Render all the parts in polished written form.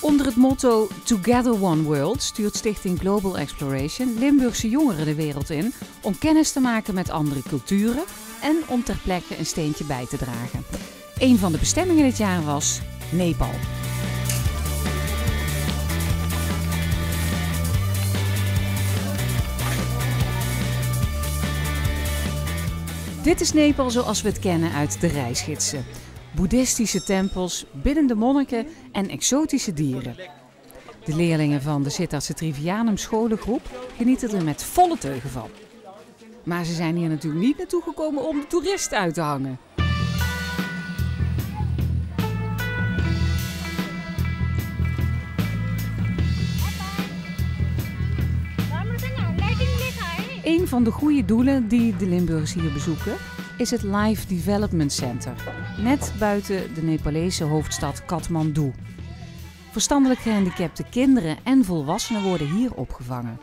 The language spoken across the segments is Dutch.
Onder het motto Together One World stuurt Stichting Global Exploration Limburgse jongeren de wereld in om kennis te maken met andere culturen en om ter plekke een steentje bij te dragen. Een van de bestemmingen dit jaar was Nepal. Dit is Nepal zoals we het kennen uit de reisgidsen. Boeddhistische tempels, biddende monniken en exotische dieren. De leerlingen van de Siddhartha Trivianum scholengroep genieten er met volle teugen van. Maar ze zijn hier natuurlijk niet naartoe gekomen om de toerist uit te hangen. Een van de goede doelen die de Limburgers hier bezoeken is het Life Development Center, net buiten de Nepalese hoofdstad Kathmandu. Verstandelijk gehandicapte kinderen en volwassenen worden hier opgevangen.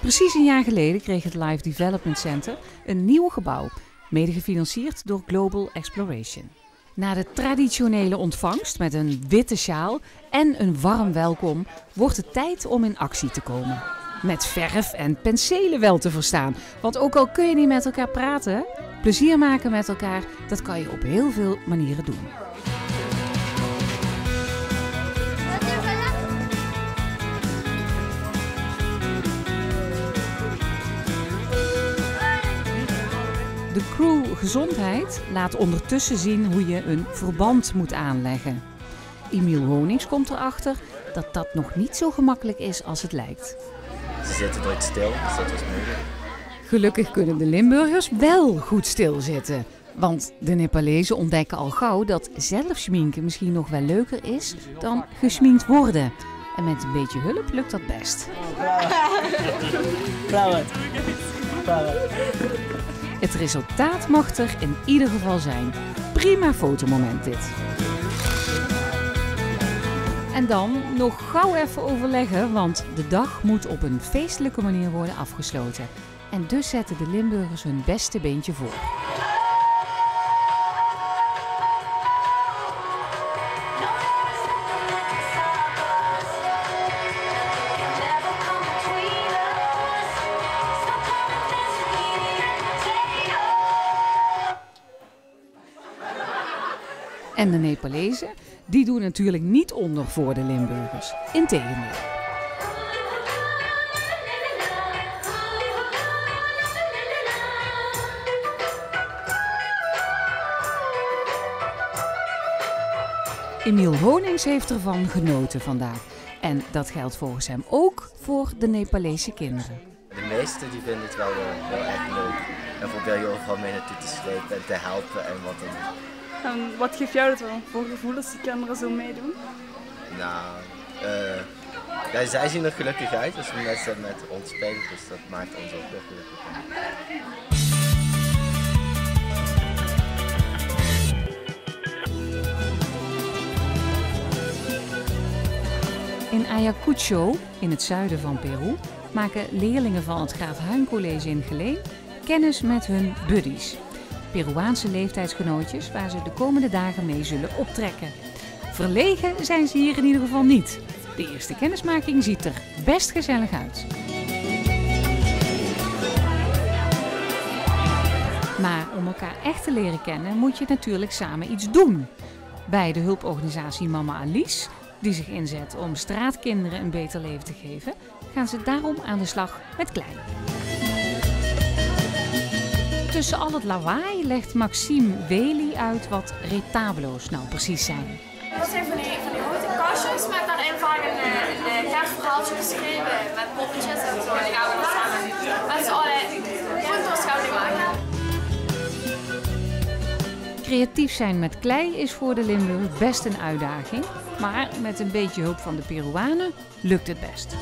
Precies een jaar geleden kreeg het Life Development Center een nieuw gebouw, mede gefinancierd door Global Exploration. Na de traditionele ontvangst met een witte sjaal en een warm welkom wordt het tijd om in actie te komen. Met verf en penselen wel te verstaan, want ook al kun je niet met elkaar praten, plezier maken met elkaar, dat kan je op heel veel manieren doen. De crew Gezondheid laat ondertussen zien hoe je een verband moet aanleggen. Emiel Honings komt erachter dat dat nog niet zo gemakkelijk is als het lijkt. Ze zitten nooit stil, dus dat was moeilijk. Gelukkig kunnen de Limburgers wel goed stilzitten. Want de Nepalezen ontdekken al gauw dat zelf schminken misschien nog wel leuker is dan geschminkt worden. En met een beetje hulp lukt dat best. Het resultaat mag er in ieder geval zijn. Prima fotomoment dit. En dan nog gauw even overleggen, want de dag moet op een feestelijke manier worden afgesloten. En dus zetten de Limburgers hun beste beentje voor. En de Nepalezen, die doen natuurlijk niet onder voor de Limburgers. Integendeel. Emiel Honings heeft ervan genoten vandaag. En dat geldt volgens hem ook voor de Nepalese kinderen. De meesten die vinden het wel heel erg leuk. En probeer je overal mee naartoe te slepen en te helpen en wat dan ook. En wat geeft jou dat wel voor gevoel als die kinderen zo meedoen? Nou, zij zien er gelukkig uit als mensen met ons spelen, dus dat maakt ons ook heel gelukkig. In Ayacucho, in het zuiden van Peru, maken leerlingen van het Graaf Huyn College in Geleen kennis met hun buddies. Peruaanse leeftijdsgenootjes waar ze de komende dagen mee zullen optrekken. Verlegen zijn ze hier in ieder geval niet. De eerste kennismaking ziet er best gezellig uit. Maar om elkaar echt te leren kennen moet je natuurlijk samen iets doen. Bij de hulporganisatie Mama Alice, die zich inzet om straatkinderen een beter leven te geven, gaan ze daarom aan de slag met klei. Tussen al het lawaai legt Maxime Wely uit wat retablo's nou precies zijn. Dat zijn van die houten kastjes met dan vaak een kerstverhaaltje geschreven met poppetjes en zo. En die gaan we dan samen met z'n allen foto's gaan maken. Creatief zijn met klei is voor de Limburgers best een uitdaging, maar met een beetje hulp van de Peruanen lukt het best.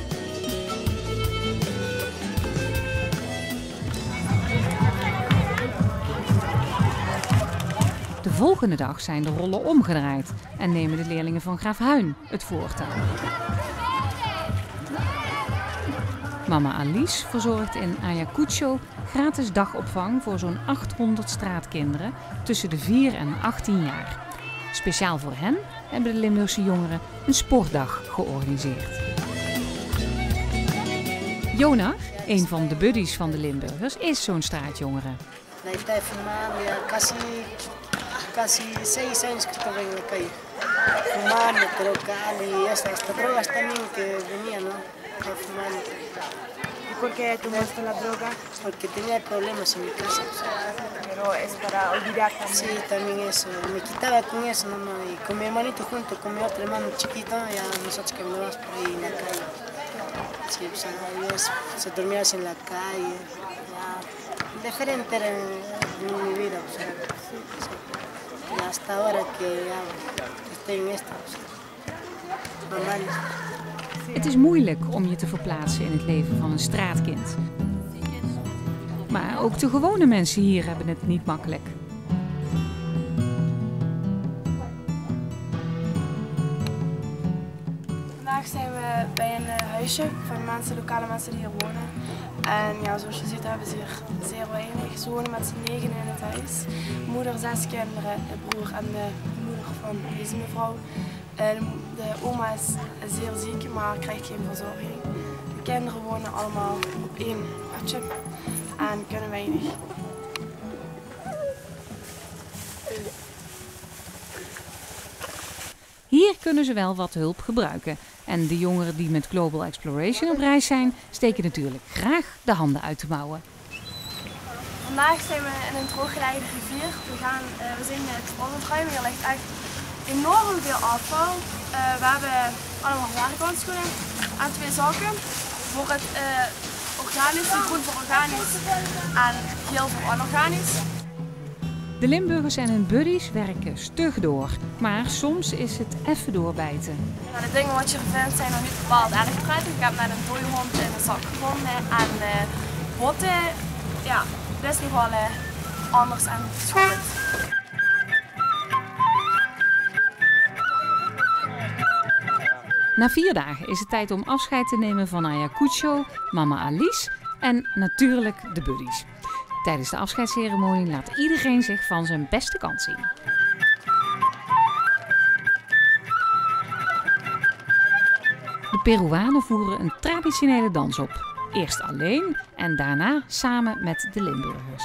De volgende dag zijn de rollen omgedraaid en nemen de leerlingen van Graaf Huyn het voortouw. Mama Alice verzorgt in Ayacucho gratis dagopvang voor zo'n 800 straatkinderen tussen de 4 en 18 jaar. Speciaal voor hen hebben de Limburgse jongeren een sportdag georganiseerd. Jonar, een van de buddies van de Limburgers, is zo'n straatjongere. Leeftijd van mij, casi 6 años que estaba en la calle. Fumando, drogar y estas drogas también que venían, ¿no? Fumando. ¿Y por qué tomaste la droga? Porque tenía problemas en mi casa. Pero es para olvidar también. Sí, también eso. Me quitaba con eso nomás. Y con mi hermanito junto con mi otro hermano chiquito, ya nosotros caminamos por ahí en la calle. Sí, pues ellos se dormían en la calle. Ya, diferente era en mi vida. O sea, sí. Y hasta ahora que ya estoy en esto. Normal. Het is moeilijk om je te verplaatsen in het leven van een straatkind. Maar ook de gewone mensen hier hebben het niet makkelijk. Vandaag zijn we bij een huisje van mensen, lokale mensen die hier wonen. En ja, zoals je ziet hebben ze hier zeer weinig. Ze wonen met z'n 9 in het huis. Moeder, 6 kinderen, de broer en de moeder van deze mevrouw. De oma is zeer ziek, maar krijgt geen verzorging. De kinderen wonen allemaal op 1 hutje en kunnen weinig. Hier kunnen ze wel wat hulp gebruiken. En de jongeren die met Global Exploration op reis zijn, steken natuurlijk graag de handen uit de mouwen. Vandaag zijn we in een drooggeleide rivier. We zijn het strandruim. Hier ligt echt enorm veel afval. We hebben allemaal werkhandschoenen en 2 zakken voor het organisch, groen voor organisch en geel voor anorganisch. De Limburgers en hun buddies werken stug door, maar soms is het even doorbijten. Nou, de dingen wat je vindt zijn nog niet bepaald erg prettig. Ik heb net een dooihond in een zak gevonden en botten, ja, dat is nog wel anders en schoon. Na 4 dagen is het tijd om afscheid te nemen van Ayacucho, mama Alice en natuurlijk de buddies. Tijdens de afscheidsceremonie laat iedereen zich van zijn beste kant zien. De Peruanen voeren een traditionele dans op. Eerst alleen en daarna samen met de Limburgers.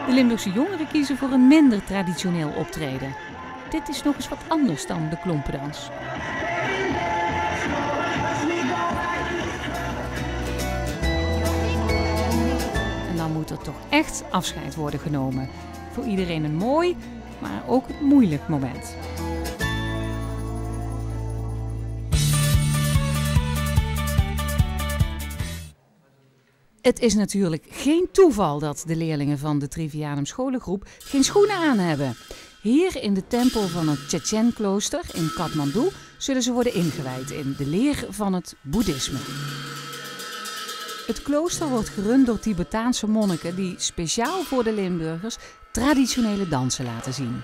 De Limburgse jongeren kiezen voor een minder traditioneel optreden. Dit is nog eens wat anders dan de klompendans. En dan moet er toch echt afscheid worden genomen. Voor iedereen een mooi, maar ook een moeilijk moment. Het is natuurlijk geen toeval dat de leerlingen van de Trivianum scholengroep geen schoenen aan hebben. Hier in de tempel van het Chechen-klooster in Kathmandu zullen ze worden ingewijd in de leer van het boeddhisme. Het klooster wordt gerund door Tibetaanse monniken die speciaal voor de Limburgers traditionele dansen laten zien.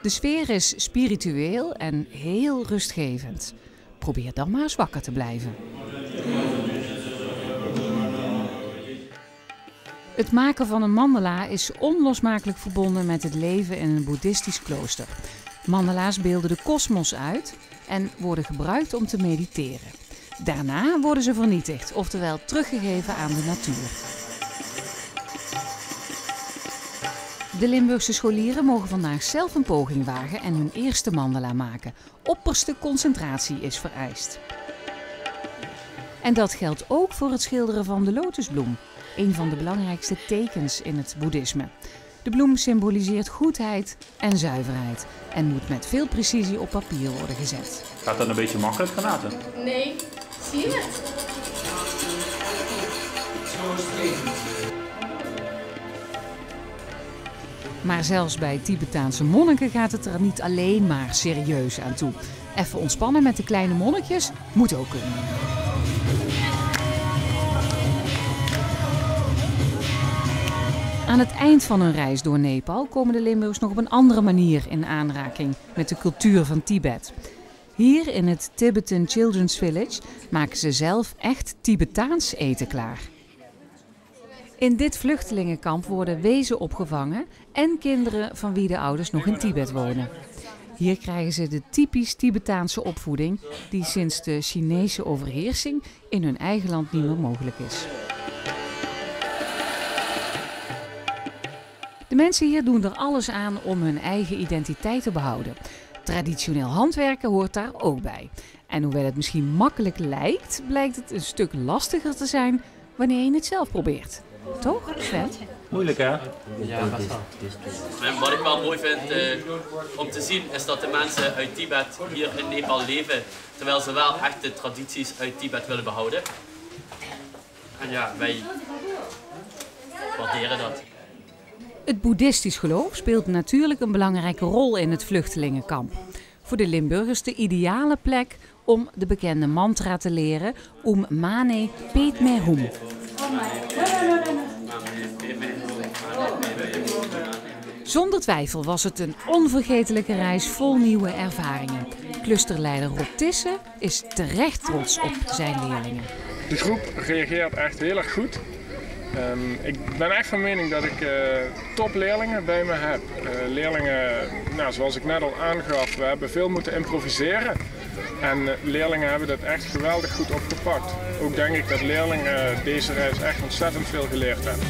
De sfeer is spiritueel en heel rustgevend. Probeer dan maar eens wakker te blijven. Het maken van een mandala is onlosmakelijk verbonden met het leven in een boeddhistisch klooster. Mandala's beelden de kosmos uit en worden gebruikt om te mediteren. Daarna worden ze vernietigd, oftewel teruggegeven aan de natuur. De Limburgse scholieren mogen vandaag zelf een poging wagen en hun eerste mandala maken. Opperste concentratie is vereist. En dat geldt ook voor het schilderen van de lotusbloem, een van de belangrijkste tekens in het boeddhisme. De bloem symboliseert goedheid en zuiverheid en moet met veel precisie op papier worden gezet. Gaat dat een beetje makkelijk, Renate? Nee, zie je het? Maar zelfs bij Tibetaanse monniken gaat het er niet alleen maar serieus aan toe. Even ontspannen met de kleine monnikjes moet ook kunnen. Aan het eind van hun reis door Nepal komen de Limburgers nog op een andere manier in aanraking met de cultuur van Tibet. Hier in het Tibetan Children's Village maken ze zelf echt Tibetaans eten klaar. In dit vluchtelingenkamp worden wezen opgevangen en kinderen van wie de ouders nog in Tibet wonen. Hier krijgen ze de typisch Tibetaanse opvoeding die sinds de Chinese overheersing in hun eigen land niet meer mogelijk is. De mensen hier doen er alles aan om hun eigen identiteit te behouden. Traditioneel handwerken hoort daar ook bij. En hoewel het misschien makkelijk lijkt, blijkt het een stuk lastiger te zijn wanneer je het zelf probeert. Toch, Sven? Moeilijk, hè? Ja, best wel. En wat ik wel mooi vind om te zien is dat de mensen uit Tibet hier in Nepal leven, terwijl ze wel echt de tradities uit Tibet willen behouden. En ja, wij waarderen dat. Het boeddhistisch geloof speelt natuurlijk een belangrijke rol in het vluchtelingenkamp. Voor de Limburgers de ideale plek om de bekende mantra te leren Om Mane Padme Hum. Zonder twijfel was het een onvergetelijke reis vol nieuwe ervaringen. Clusterleider Rob Tissen is terecht trots op zijn leerlingen. De groep reageert echt heel erg goed. Ik ben echt van mening dat ik topleerlingen bij me heb. Leerlingen, nou, zoals ik net al aangaf, we hebben veel moeten improviseren. En leerlingen hebben dat echt geweldig goed opgepakt. Ook denk ik dat leerlingen deze reis echt ontzettend veel geleerd hebben.